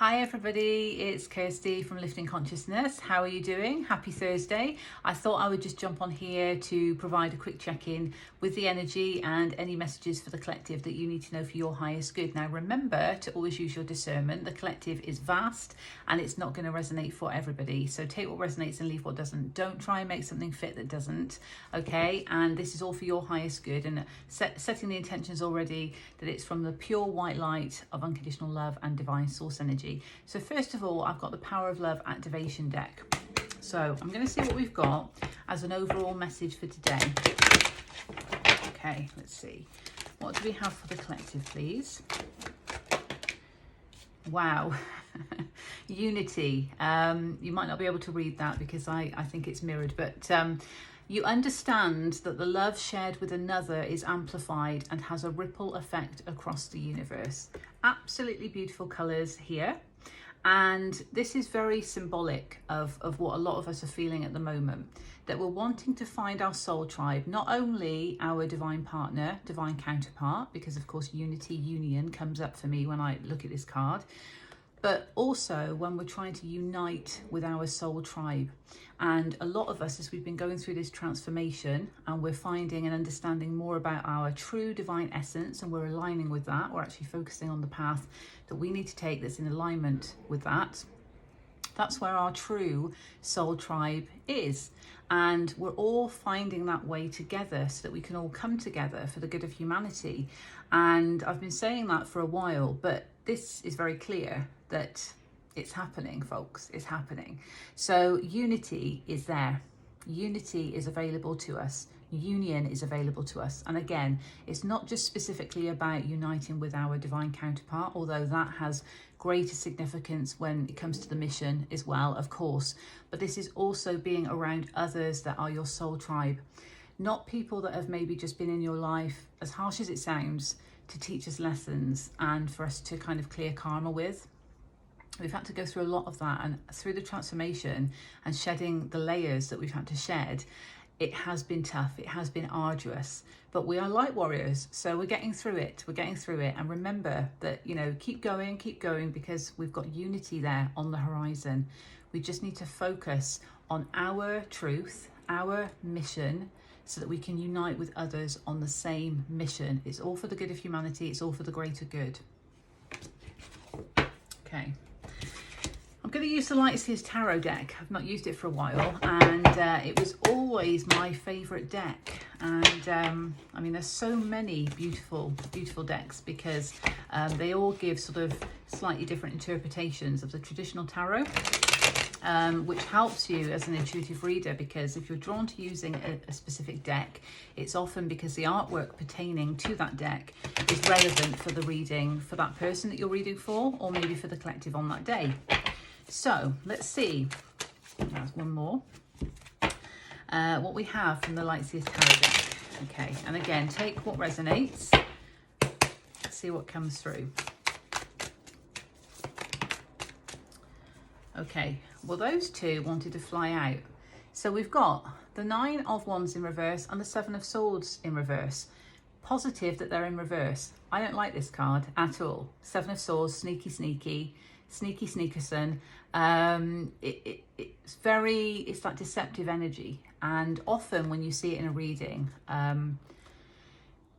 Hi everybody, it's Kirsty from Lifting Consciousness. How are you doing? Happy Thursday. I thought I would just jump on here to provide a quick check-in with the energy and any messages for the collective that you need to know for your highest good. Now remember to always use your discernment. The collective is vast and it's not going to resonate for everybody. So take what resonates and leave what doesn't. Don't try and make something fit that doesn't, okay? And this is all for your highest good, and setting the intentions already that it's from the pure white light of unconditional love and divine source energy. So first of all, I've got the Power of Love activation deck. So I'm going to see what we've got as an overall message for today. Okay, let's see. What do we have for the collective, please? Wow. Unity. You might not be able to read that because I think it's mirrored, but you understand that the love shared with another is amplified and has a ripple effect across the universe. Absolutely beautiful colours here. And this is very symbolic of what a lot of us are feeling at the moment, that we're wanting to find our soul tribe, not only our divine partner, divine counterpart, because of course unity, union comes up for me when I look at this card, but also when we're trying to unite with our soul tribe. And a lot of us, as we've been going through this transformation and we're finding and understanding more about our true divine essence, and we're aligning with that, we're actually focusing on the path that we need to take that's in alignment with that. That's where our true soul tribe is. And we're all finding that way together so that we can all come together for the good of humanity. And I've been saying that for a while, but this is very clear that it's happening, folks. It's happening. So unity is there. Unity is available to us. Union is available to us. And again, it's not just specifically about uniting with our divine counterpart, although that has greater significance when it comes to the mission as well, of course. But this is also being around others that are your soul tribe, not people that have maybe just been in your life, as harsh as it sounds, to teach us lessons and for us to kind of clear karma with. We've had to go through a lot of that, and through the transformation and shedding the layers that we've had to shed, it has been tough, it has been arduous, but we are light warriors, so we're getting through it, and remember that, you know, keep going, because we've got unity there on the horizon. We just need to focus on our truth, our mission, so that we can unite with others on the same mission. It's all for the good of humanity, it's all for the greater good. Okay. I'm going to use the Light Seers Tarot deck. I've not used it for a while, and it was always my favourite deck. And I mean, there's so many beautiful decks, because they all give sort of slightly different interpretations of the traditional tarot, which helps you as an intuitive reader, because if you're drawn to using a specific deck, it's often because the artwork pertaining to that deck is relevant for the reading for that person that you're reading for, or maybe for the collective on that day. So let's see, there's one more, what we have from the Light Seers Tarot deck. Okay, and again, take what resonates, see what comes through. Okay, well, those two wanted to fly out. So we've got the Nine of Wands in reverse and the Seven of Swords in reverse. Positive that they're in reverse. I don't like this card at all. Seven of Swords, sneaky sneakerson. It's that deceptive energy, and often when you see it in a reading,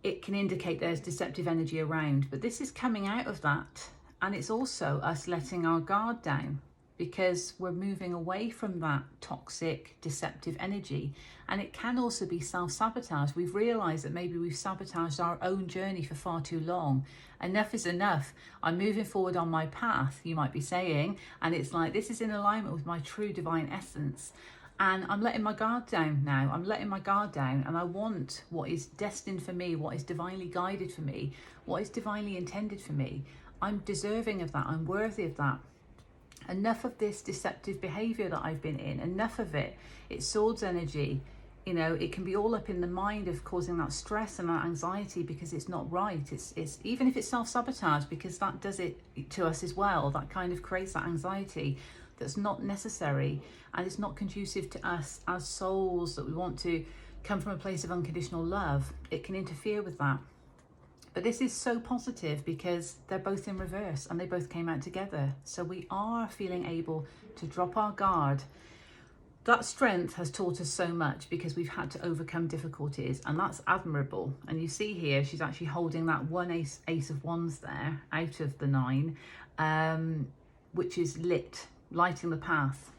it can indicate there's deceptive energy around, but this is coming out of that, and it's also us letting our guard down, because we're moving away from that toxic, deceptive energy. And it can also be self-sabotage. We've realised that maybe we've sabotaged our own journey for far too long. Enough is enough. I'm moving forward on my path, you might be saying, and it's like, this is in alignment with my true divine essence. And I'm letting my guard down now. I'm letting my guard down, and I want what is destined for me, what is divinely guided for me, what is divinely intended for me. I'm deserving of that. I'm worthy of that. Enough of this deceptive behavior that I've been in, enough of it. It's swords energy. You know, it can be all up in the mind of causing that stress and that anxiety because it's not right. It's even if it's self-sabotage, because that does it to us as well. That kind of creates that anxiety that's not necessary, and it's not conducive to us as souls that we want to come from a place of unconditional love. It can interfere with that. But this is so positive because they're both in reverse and they both came out together. So we are feeling able to drop our guard. That strength has taught us so much because we've had to overcome difficulties, and that's admirable. And you see here, she's actually holding that one ace of wands there out of the 9, which is lighting the path.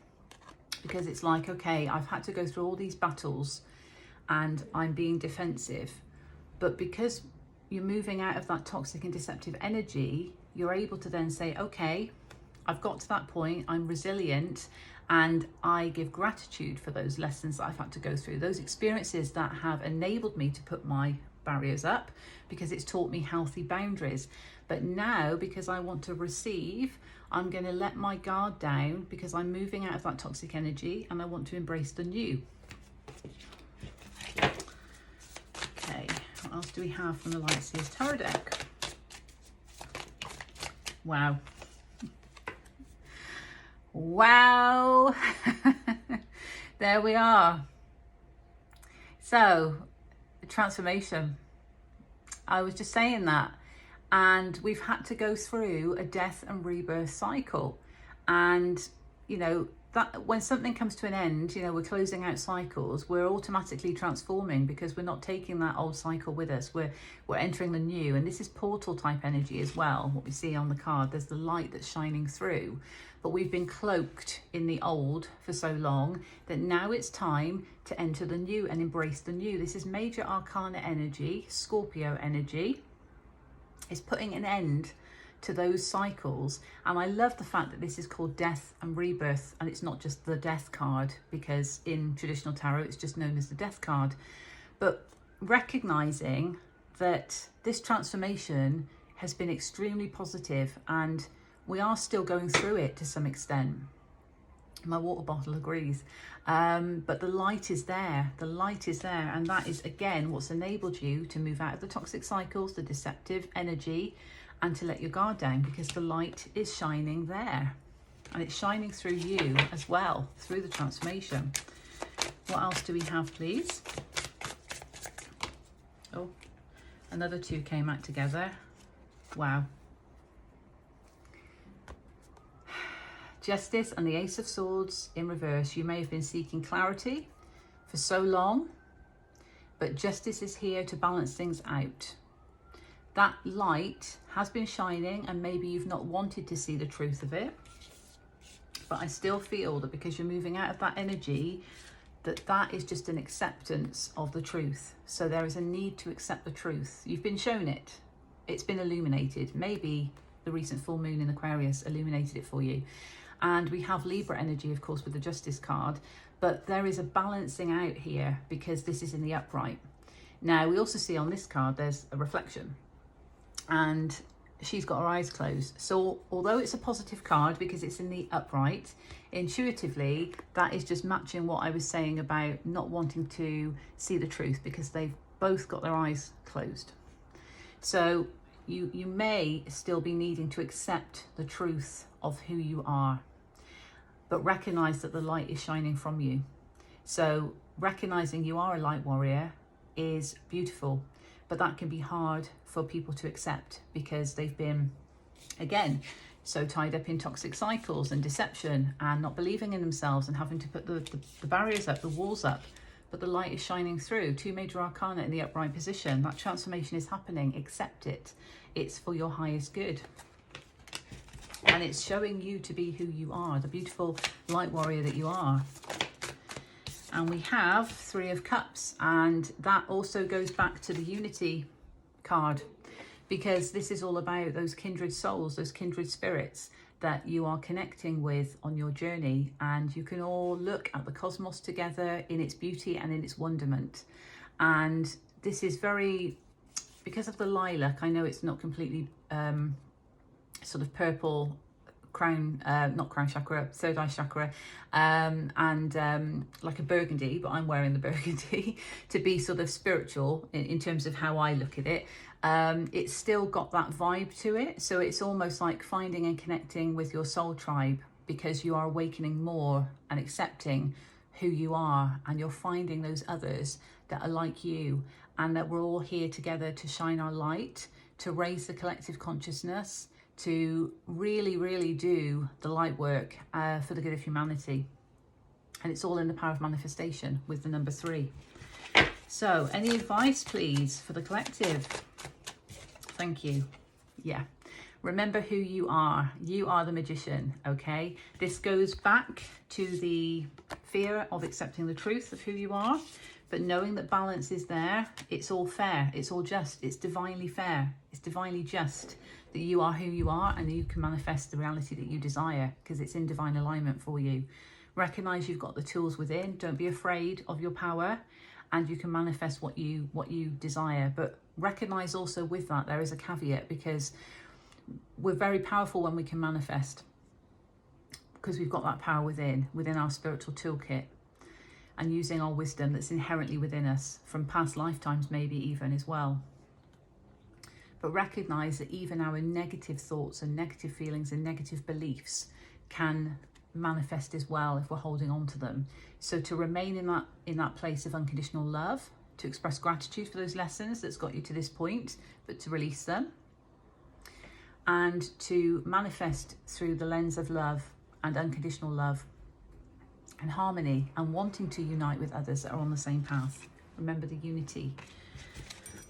Because it's like, okay, I've had to go through all these battles and I'm being defensive. But because you're moving out of that toxic and deceptive energy, you're able to then say, okay, I've got to that point, I'm resilient, and I give gratitude for those lessons that I've had to go through, those experiences that have enabled me to put my barriers up, because it's taught me healthy boundaries. But now, because I want to receive, I'm going to let my guard down because I'm moving out of that toxic energy and I want to embrace the new. Okay, what else do we have from the Light Seers Tarot deck? Wow. Wow. There we are. So, transformation. I was just saying that. And we've had to go through a death and rebirth cycle. And, you know, that when something comes to an end, you know, we're closing out cycles, we're automatically transforming because we're not taking that old cycle with us. We're entering the new. And this is portal type energy as well. What we see on the card, there's the light that's shining through. But we've been cloaked in the old for so long that now it's time to enter the new and embrace the new. This is major arcana energy, Scorpio energy. It's putting an end to those cycles. And I love the fact that this is called death and rebirth, and it's not just the death card, because in traditional tarot it's just known as the death card. But recognizing that this transformation has been extremely positive, and we are still going through it to some extent. My water bottle agrees. But the light is there. The light is there. And that is, again, what's enabled you to move out of the toxic cycles, the deceptive energy, and to let your guard down, because the light is shining there. And it's shining through you as well, through the transformation. What else do we have, please? Oh, another 2 came out together. Wow. Justice and the Ace of Swords in reverse. You may have been seeking clarity for so long, but justice is here to balance things out. That light has been shining, and maybe you've not wanted to see the truth of it, but I still feel that because you're moving out of that energy, that is just an acceptance of the truth. So there is a need to accept the truth. You've been shown it. It's been illuminated. Maybe the recent full moon in Aquarius illuminated it for you. And we have Libra energy, of course, with the Justice card, but there is a balancing out here because this is in the upright. Now, we also see on this card, there's a reflection, and she's got her eyes closed. So although it's a positive card because it's in the upright, intuitively, that is just matching what I was saying about not wanting to see the truth because they've both got their eyes closed. So you may still be needing to accept the truth of who you are, but recognize that the light is shining from you. So recognizing you are a light warrior is beautiful, but that can be hard for people to accept because they've been, again, so tied up in toxic cycles and deception and not believing in themselves and having to put the barriers up, the walls up. But the light is shining through. 2 major arcana in the upright position. That transformation is happening. Accept it. It's for your highest good. And it's showing you to be who you are, the beautiful light warrior that you are. And we have 3 of Cups, and that also goes back to the Unity card, because this is all about those kindred souls, those kindred spirits that you are connecting with on your journey, and you can all look at the cosmos together in its beauty and in its wonderment. And this is very, because of the lilac, I know it's not completely sort of purple crown, not crown chakra, third eye chakra, and like a burgundy, but I'm wearing the burgundy to be sort of spiritual in terms of how I look at it. It's still got that vibe to it. So it's almost like finding and connecting with your soul tribe, because you are awakening more and accepting who you are, and you're finding those others that are like you, and that we're all here together to shine our light, to raise the collective consciousness, to really, really do the light work for the good of humanity. And it's all in the power of manifestation with the number 3. So any advice, please, for the collective? Thank you. Yeah. Remember who you are. You are the magician, okay? This goes back to the fear of accepting the truth of who you are, but knowing that balance is there. It's all fair. It's all just. It's divinely fair. It's divinely just that you are who you are and you can manifest the reality that you desire because it's in divine alignment for you. Recognize you've got the tools within. Don't be afraid of your power, and you can manifest what you desire. But recognize also with that there is a caveat, because we're very powerful when we can manifest, because we've got that power within our spiritual toolkit, and using our wisdom that's inherently within us from past lifetimes, maybe even as well. But recognize that even our negative thoughts and negative feelings and negative beliefs can manifest as well if we're holding on to them. So to remain in that place of unconditional love, to express gratitude for those lessons that's got you to this point, but to release them, and to manifest through the lens of love and unconditional love and harmony, and wanting to unite with others that are on the same path. Remember the unity.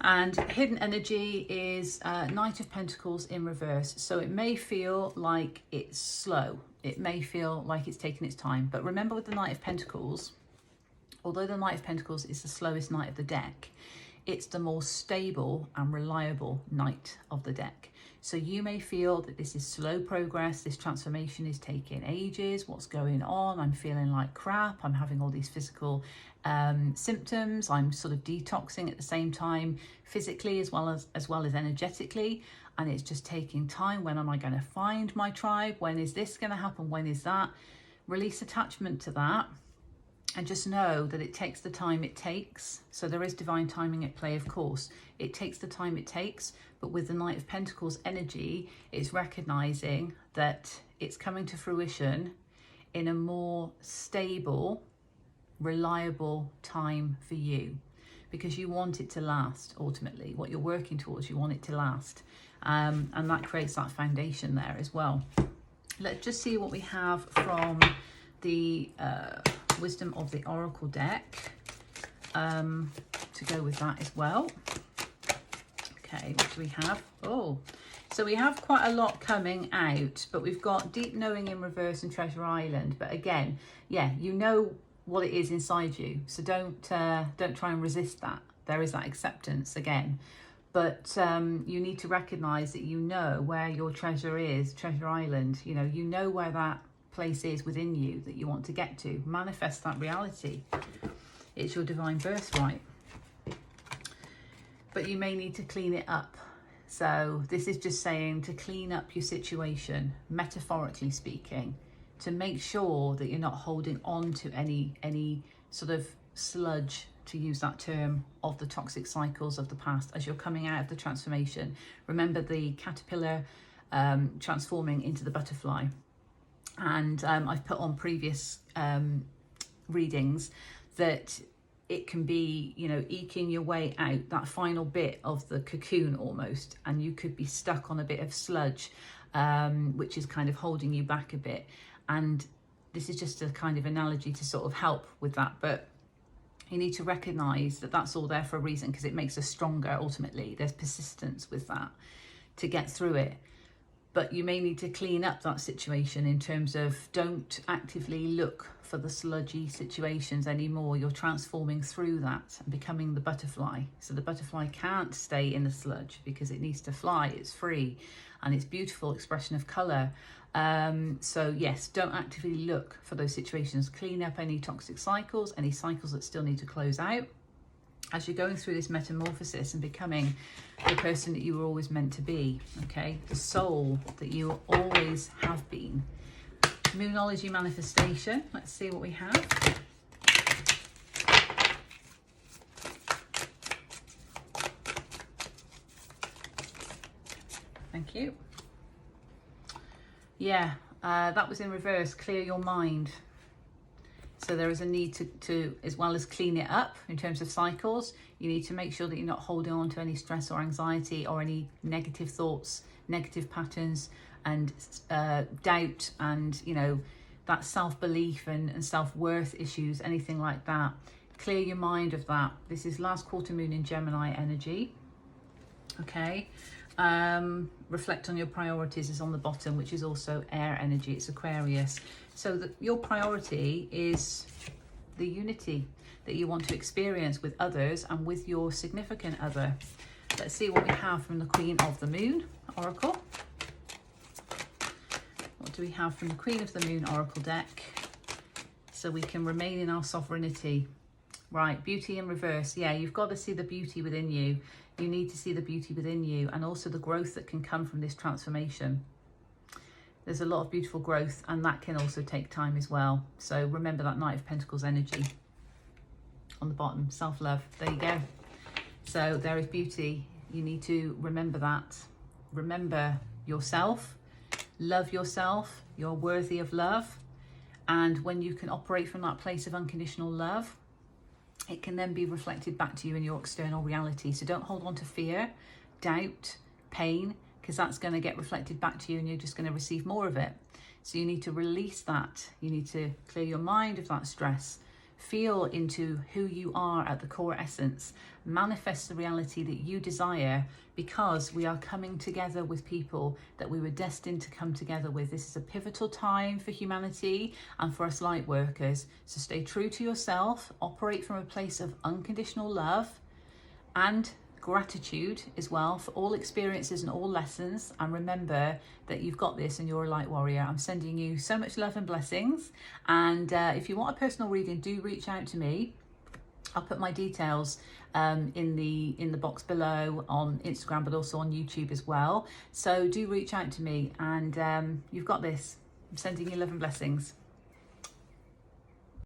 And hidden energy is Knight of Pentacles in reverse. So it may feel like it's slow. It may feel like it's taking its time. But remember with the Knight of Pentacles, although the Knight of Pentacles is the slowest knight of the deck, it's the more stable and reliable knight of the deck. So you may feel that this is slow progress, this transformation is taking ages, what's going on, I'm feeling like crap, I'm having all these physical symptoms, I'm sort of detoxing at the same time, physically as well as energetically, and it's just taking time. When am I going to find my tribe? When is this going to happen? When is that? Release attachment to that. And just know that it takes the time it takes. So there is divine timing at play, of course. It takes the time it takes, but with the Knight of Pentacles energy, it's recognizing that it's coming to fruition in a more stable, reliable time for you, because you want it to last. Ultimately, what you're working towards, you want it to last. And that creates that foundation there as well. Let's just see what we have from the Wisdom of the Oracle deck to go with that as well. Okay, what do we have? Oh, so we have quite a lot coming out, but we've got Deep Knowing in reverse and Treasure Island. But again, yeah, you know what it is inside you, so don't try and resist that. There is that acceptance again, but you need to recognize that you know where your treasure is. Treasure Island, you know where that place is within you that you want to get to. Manifest that reality. It's your divine birthright, but you may need to clean it up. So this is just saying to clean up your situation, metaphorically speaking, to make sure that you're not holding on to any sort of sludge, to use that term, of the toxic cycles of the past as you're coming out of the transformation. Remember the caterpillar transforming into the butterfly. And I've put on previous readings that it can be, eking your way out, that final bit of the cocoon almost, and you could be stuck on a bit of sludge, which is kind of holding you back a bit. And this is just a kind of analogy to sort of help with that. But you need to recognize that that's all there for a reason, because it makes us stronger ultimately. There's persistence with that to get through it. But you may need to clean up that situation in terms of don't actively look for the sludgy situations anymore. You're transforming through that and becoming the butterfly. So the butterfly can't stay in the sludge because it needs to fly. It's free and it's beautiful expression of colour. So yes, don't actively look for those situations. Clean up any toxic cycles, any cycles that still need to close out, as you're going through this metamorphosis and becoming the person that you were always meant to be, okay? The soul that you always have been. Moonology manifestation. Let's see what we have. Thank you. Yeah, that was in reverse. Clear your mind. So there is a need to, as well as clean it up in terms of cycles, you need to make sure that you're not holding on to any stress or anxiety or any negative thoughts, negative patterns, and doubt, and that self-belief and self-worth issues, anything like that. Clear your mind of that. This is last quarter moon in Gemini energy. Okay. Reflect on your priorities is on the bottom, which is also air energy. It's Aquarius. So your priority is the unity that you want to experience with others and with your significant other. Let's see what we have from the Queen of the Moon Oracle. What do we have from the Queen of the Moon Oracle deck? So we can remain in our sovereignty. Right, beauty in reverse. Yeah, you've got to see the beauty within you. You need to see the beauty within you, and also the growth that can come from this transformation. There's a lot of beautiful growth, and that can also take time as well. So remember that Knight of Pentacles energy on the bottom, self-love. There you go. So there is beauty. You need to remember that. Remember yourself. Love yourself. You're worthy of love. And when you can operate from that place of unconditional love, it can then be reflected back to you in your external reality. So don't hold on to fear, doubt, pain, because that's going to get reflected back to you and you're just going to receive more of it. So you need to release that. You need to clear your mind of that stress. Feel into who you are at the core essence. Manifest the reality that you desire, because we are coming together with people that we were destined to come together with. This is a pivotal time for humanity and for us light workers. So stay true to yourself, operate from a place of unconditional love and gratitude as well for all experiences and all lessons, and remember that you've got this and you're a light warrior. I'm sending you so much love and blessings, and if you want a personal reading, do reach out to me. I'll put my details in the box below on Instagram, but also on YouTube as well. So do reach out to me, and you've got this. I'm sending you love and blessings.